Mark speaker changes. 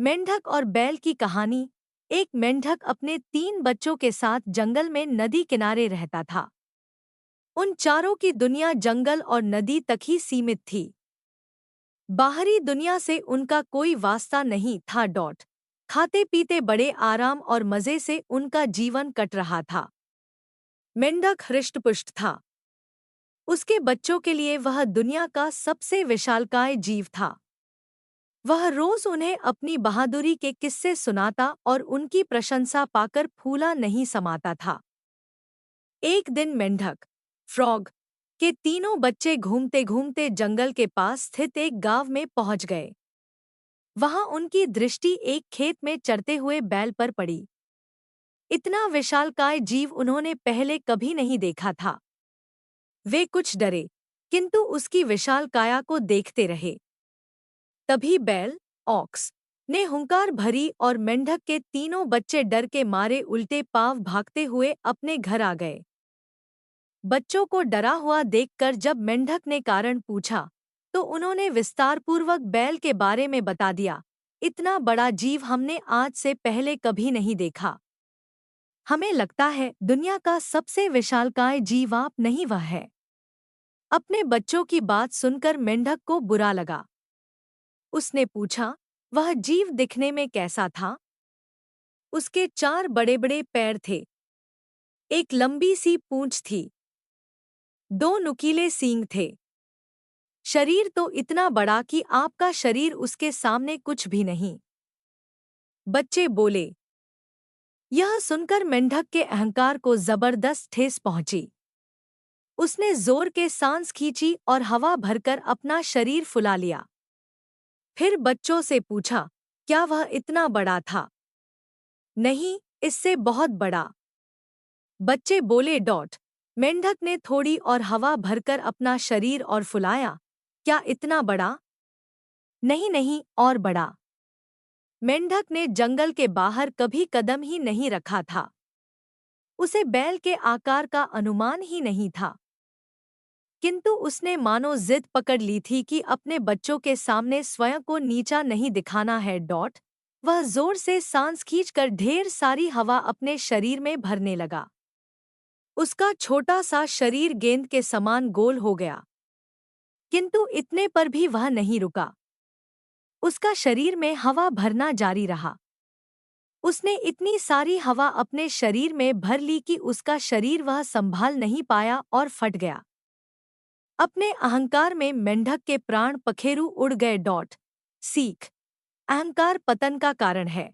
Speaker 1: मेंढक और बैल की कहानी। एक मेंढक अपने 3 बच्चों के साथ जंगल में नदी किनारे रहता था। उन चारों की दुनिया जंगल और नदी तक ही सीमित थी। बाहरी दुनिया से उनका कोई वास्ता नहीं था। खाते पीते बड़े आराम और मजे से उनका जीवन कट रहा था। मेंढक हृष्टपुष्ट था। उसके बच्चों के लिए वह दुनिया का सबसे विशालकाय जीव था। वह रोज उन्हें अपनी बहादुरी के किस्से सुनाता और उनकी प्रशंसा पाकर फूला नहीं समाता था। एक दिन मेंढक फ्रॉग के तीनों बच्चे घूमते घूमते जंगल के पास स्थित एक गांव में पहुंच गए। वहां उनकी दृष्टि एक खेत में चरते हुए बैल पर पड़ी। इतना विशालकाय जीव उन्होंने पहले कभी नहीं देखा था। वे कुछ डरे, किंतु उसकी विशाल काया को देखते रहे। तभी बैल ऑक्स ने हुंकार भरी और मेंढक के तीनों बच्चे डर के मारे उल्टे पांव भागते हुए अपने घर आ गए। बच्चों को डरा हुआ देखकर जब मेंढक ने कारण पूछा, तो उन्होंने विस्तारपूर्वक बैल के बारे में बता दिया। इतना बड़ा जीव हमने आज से पहले कभी नहीं देखा। हमें लगता है दुनिया का सबसे विशालकाय जीव आप नहीं, वह है। अपने बच्चों की बात सुनकर मेंढक को बुरा लगा। उसने पूछा, वह जीव दिखने में कैसा था? उसके 4 बड़े-बड़े पैर थे। एक लंबी सी पूंछ थी। 2 नुकीले सींग थे। शरीर तो इतना बड़ा कि आपका शरीर उसके सामने कुछ भी नहीं। बच्चे बोले। यह सुनकर मेंढक के अहंकार को जबरदस्त ठेस पहुंची। उसने जोर के सांस खींची और हवा भरकर अपना शरीर फुला लिया। फिर बच्चों से पूछा, क्या वह इतना बड़ा था? नहीं, इससे बहुत बड़ा। बच्चे बोले। मेंढक ने थोड़ी और हवा भरकर अपना शरीर और फुलाया। क्या इतना बड़ा? नहीं नहीं, और बड़ा। मेंढक ने जंगल के बाहर कभी कदम ही नहीं रखा था। उसे बैल के आकार का अनुमान ही नहीं था। किंतु उसने मानो जिद पकड़ ली थी कि अपने बच्चों के सामने स्वयं को नीचा नहीं दिखाना है। वह जोर से सांस खींचकर ढेर सारी हवा अपने शरीर में भरने लगा। उसका छोटा सा शरीर गेंद के समान गोल हो गया। किंतु इतने पर भी वह नहीं रुका। उसका शरीर में हवा भरना जारी रहा। उसने इतनी सारी हवा अपने शरीर में भर ली कि उसका शरीर वह संभाल नहीं पाया और फट गया। अपने अहंकार में मेंढक के प्राण पखेरु उड़ गए। सीख, अहंकार पतन का कारण है।